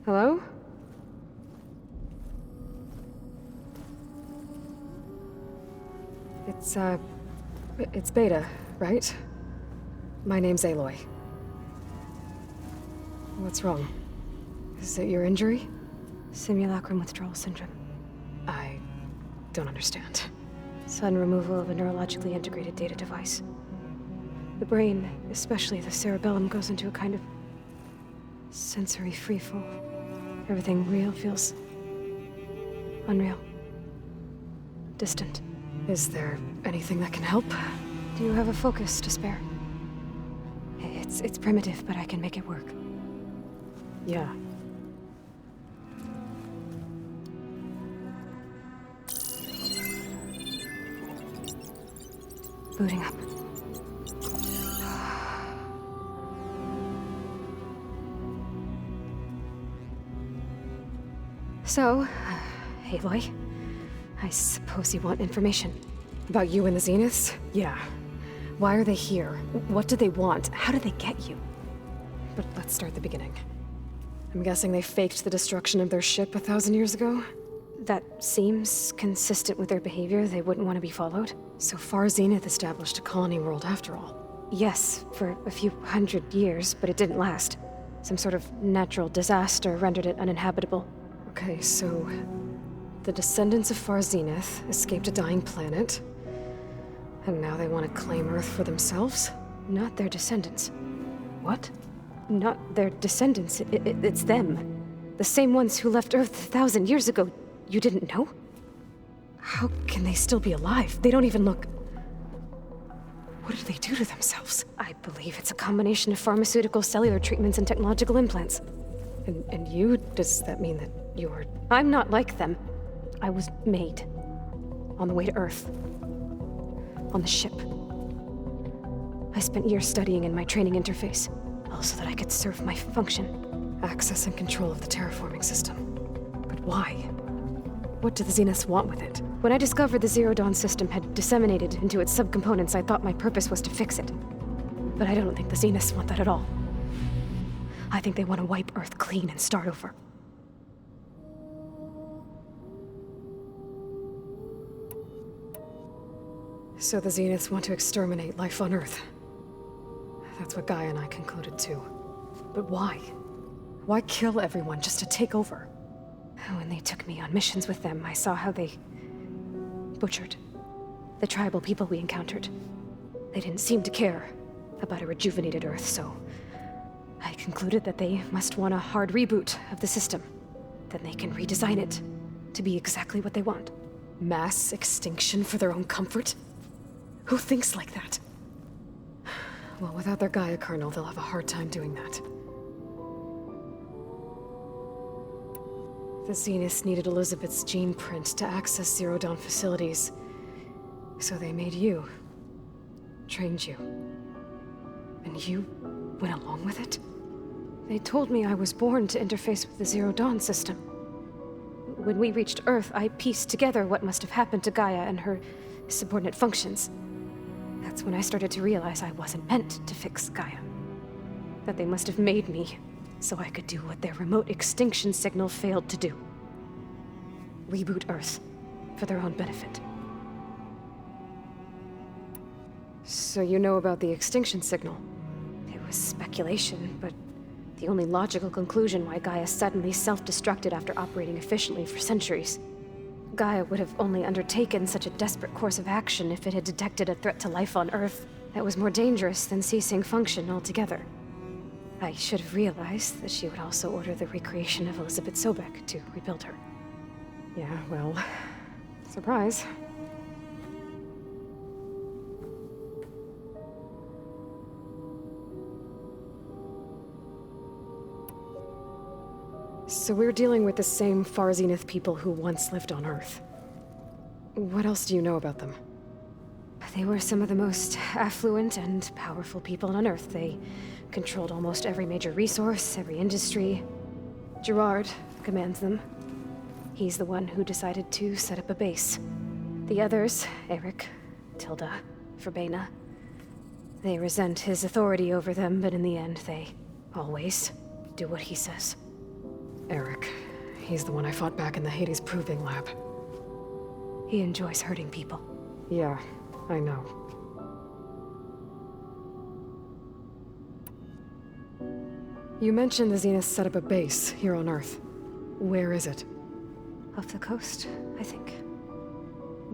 Hello? It's Beta, right? My name's Aloy. What's wrong? Is it your injury? Simulacrum withdrawal syndrome. I don't understand. Sudden removal of a neurologically integrated data device. The brain, especially the cerebellum, goes into a kind of sensory freefall. Everything real feels unreal. Distant. Is there anything that can help? Do you have a focus to spare? It's primitive, but I can make it work. Yeah. Booting up. So, Aloy, I suppose you want information. About you and the Zeniths? Yeah. Why are they here? What do they want? How did they get you? But let's start at the beginning. I'm guessing they faked the destruction of their ship 1,000 years ago? That seems consistent with their behavior. They wouldn't want to be followed. So Far Zenith established a colony world after all. Yes, for a few hundred years, but it didn't last. Some sort of natural disaster rendered it uninhabitable. Okay, so the descendants of Far Zenith escaped a dying planet, and now they want to claim Earth for themselves? Not their descendants. What? Not their descendants. It's them. The same ones who left Earth 1,000 years ago. You didn't know? How can they still be alive? They don't even look... What did they do to themselves? I believe it's a combination of pharmaceutical, cellular treatments, and technological implants. And you? Does that mean that you're... I'm not like them. I was made. On the way to Earth. On the ship. I spent years studying in my training interface, all so that I could serve my function. Access and control of the terraforming system. But why? What do the Zeniths want with it? When I discovered the Zero Dawn system had disseminated into its subcomponents, I thought my purpose was to fix it. But I don't think the Zeniths want that at all. I think they want to wipe Earth clean and start over. So the Zeniths want to exterminate life on Earth. That's what Gaia and I concluded too. But why? Why kill everyone just to take over? When they took me on missions with them, I saw how they butchered the tribal people we encountered. They didn't seem to care about a rejuvenated Earth, so I concluded that they must want a hard reboot of the system. Then they can redesign it to be exactly what they want. Mass extinction for their own comfort? Who thinks like that? Well, without their Gaia kernel, they'll have a hard time doing that. The Zeniths needed Elizabeth's gene print to access Zero Dawn facilities. So they made you. Trained you. And you went along with it? They told me I was born to interface with the Zero Dawn system. When we reached Earth, I pieced together what must have happened to Gaia and her subordinate functions. That's when I started to realize I wasn't meant to fix Gaia. That they must have made me so I could do what their remote extinction signal failed to do. Reboot Earth for their own benefit. So you know about the extinction signal? It was speculation, but the only logical conclusion why Gaia suddenly self-destructed after operating efficiently for centuries. Gaia would have only undertaken such a desperate course of action if it had detected a threat to life on Earth that was more dangerous than ceasing function altogether. I should have realized that she would also order the recreation of Elizabeth Sobek to rebuild her. Yeah, well, surprise. So we're dealing with the same Far Zenith people who once lived on Earth. What else do you know about them? They were some of the most affluent and powerful people on Earth. They controlled almost every major resource, every industry. Gerard commands them. He's the one who decided to set up a base. The others, Eric, Tilda, Verbena, they resent his authority over them, but in the end, they always do what he says. Eric. He's the one I fought back in the Hades Proving Lab. He enjoys hurting people. Yeah, I know. You mentioned the Zenith set up a base here on Earth. Where is it? Off the coast, I think.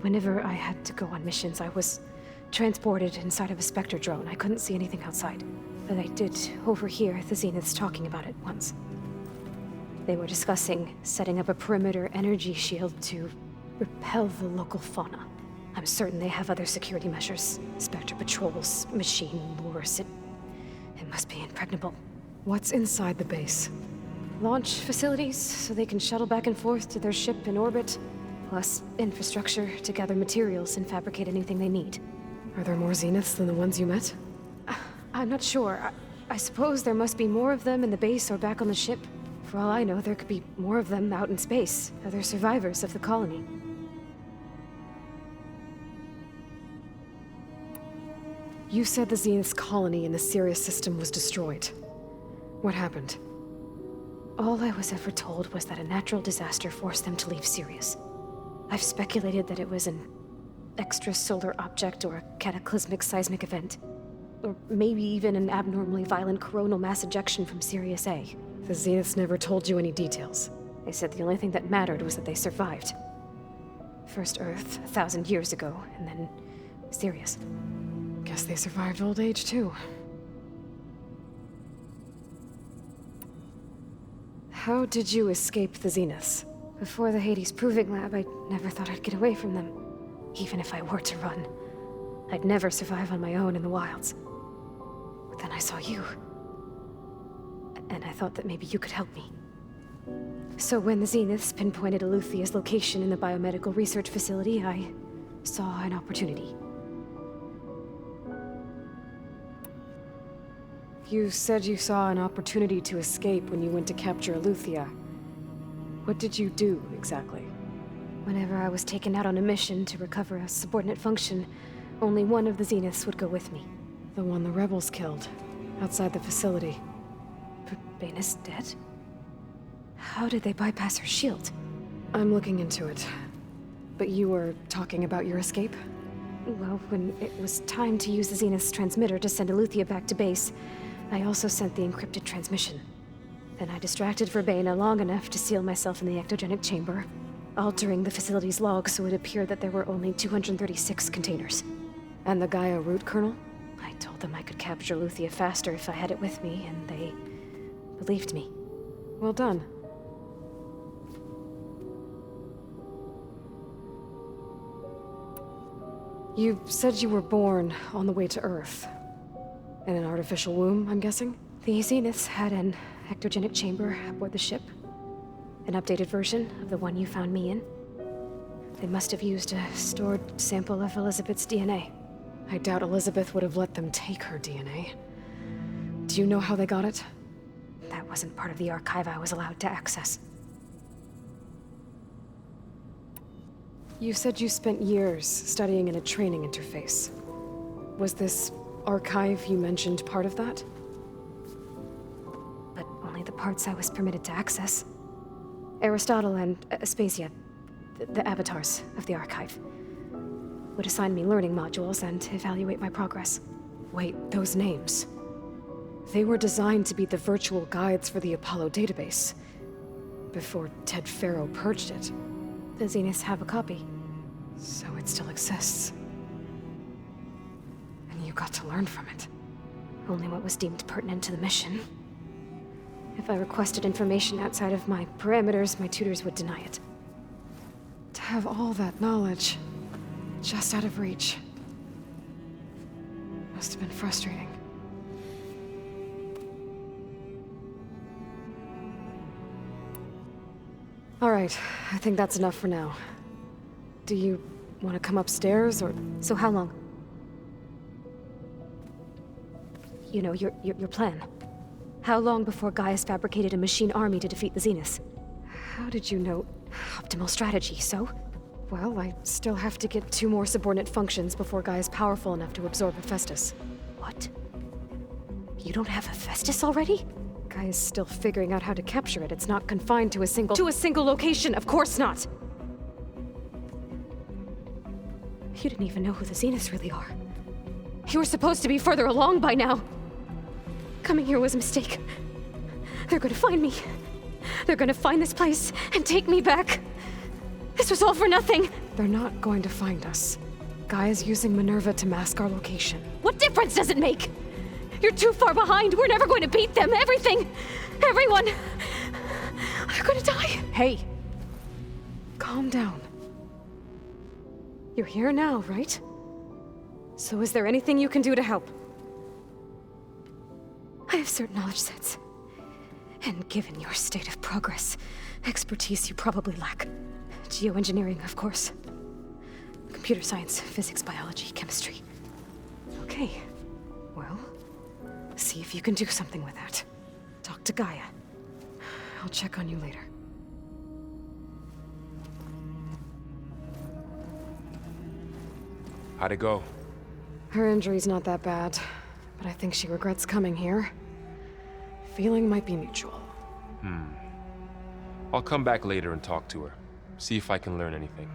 Whenever I had to go on missions, I was transported inside of a Spectre drone. I couldn't see anything outside. But I did overhear the Zeniths talking about it once. They were discussing setting up a perimeter energy shield to repel the local fauna. I'm certain they have other security measures. Spectre patrols, machine lures. It must be impregnable. What's inside the base? Launch facilities, so they can shuttle back and forth to their ship in orbit. Plus infrastructure to gather materials and fabricate anything they need. Are there more Zeniths than the ones you met? I'm not sure. I suppose there must be more of them in the base or back on the ship. For all I know, there could be more of them out in space. Other survivors of the colony. You said the Zenith's colony in the Sirius system was destroyed. What happened? All I was ever told was that a natural disaster forced them to leave Sirius. I've speculated that it was an extrasolar object or a cataclysmic seismic event. Or maybe even an abnormally violent coronal mass ejection from Sirius A. The Zeniths never told you any details. They said the only thing that mattered was that they survived. First Earth, 1,000 years ago, and then Sirius. Guess they survived old age, too. How did you escape the Zeniths? Before the Hades Proving Lab, I never thought I'd get away from them. Even if I were to run. I'd never survive on my own in the wilds. But then I saw you. And I thought that maybe you could help me. So when the Zeniths pinpointed Eluthia's location in the biomedical research facility, I saw an opportunity. You said you saw an opportunity to escape when you went to capture Eluthia. What did you do, exactly? Whenever I was taken out on a mission to recover a subordinate function, only one of the Zeniths would go with me. The one the rebels killed, outside the facility. But Bane's dead? How did they bypass her shield? I'm looking into it. But you were talking about your escape? Well, when it was time to use the Zenith's transmitter to send Eluthia back to base, I also sent the encrypted transmission. Then I distracted Verbena long enough to seal myself in the ectogenic chamber, altering the facility's log so it appeared that there were only 236 containers. And the Gaia root kernel? I told them I could capture Eluthia faster if I had it with me, and they believed me. Well done. You said you were born on the way to Earth. In an artificial womb, I'm guessing? The Zeniths had an ectogenic chamber aboard the ship. An updated version of the one you found me in. They must have used a stored sample of Elizabeth's DNA. I doubt Elizabeth would have let them take her DNA. Do you know how they got it? That wasn't part of the archive I was allowed to access. You said you spent years studying in a training interface. Was this archive you mentioned part of that? But only the parts I was permitted to access. Aristotle and Aspasia, the avatars of the archive, would assign me learning modules and evaluate my progress. Wait, those names. They were designed to be the virtual guides for the Apollo database, before Ted Faro purged it. The Zeniths have a copy. So it still exists. And you got to learn from it. Only what was deemed pertinent to the mission. If I requested information outside of my parameters, my tutors would deny it. To have all that knowledge, just out of reach. Must have been frustrating. All right, I think that's enough for now. Do you want to come upstairs, or...? So how long? You know, your plan. How long before Gaius fabricated a machine army to defeat the Zeniths? How did you know? Optimal strategy, so? Well, I still have to get 2 more subordinate functions before Gaia's powerful enough to absorb Hephaestus. What? You don't have Hephaestus already? Gaia's still figuring out how to capture it. It's not confined to a single location, of course not! You didn't even know who the Zeniths really are. You were supposed to be further along by now. Coming here was a mistake. They're gonna find me. They're gonna find this place and take me back. This was all for nothing. They're not going to find us. Gaia's using Minerva to mask our location. What difference does it make? You're too far behind. We're never going to beat them. Everything, everyone, are gonna die. Hey! Calm down. You're here now, right? So is there anything you can do to help? I have certain knowledge sets. And given your state of progress, expertise you probably lack. Geoengineering, of course. Computer science, physics, biology, chemistry. Okay. Well, see if you can do something with that. Talk to Gaia. I'll check on you later. How'd it go? Her injury's not that bad, but I think she regrets coming here. Feeling might be mutual. I'll come back later and talk to her. See if I can learn anything.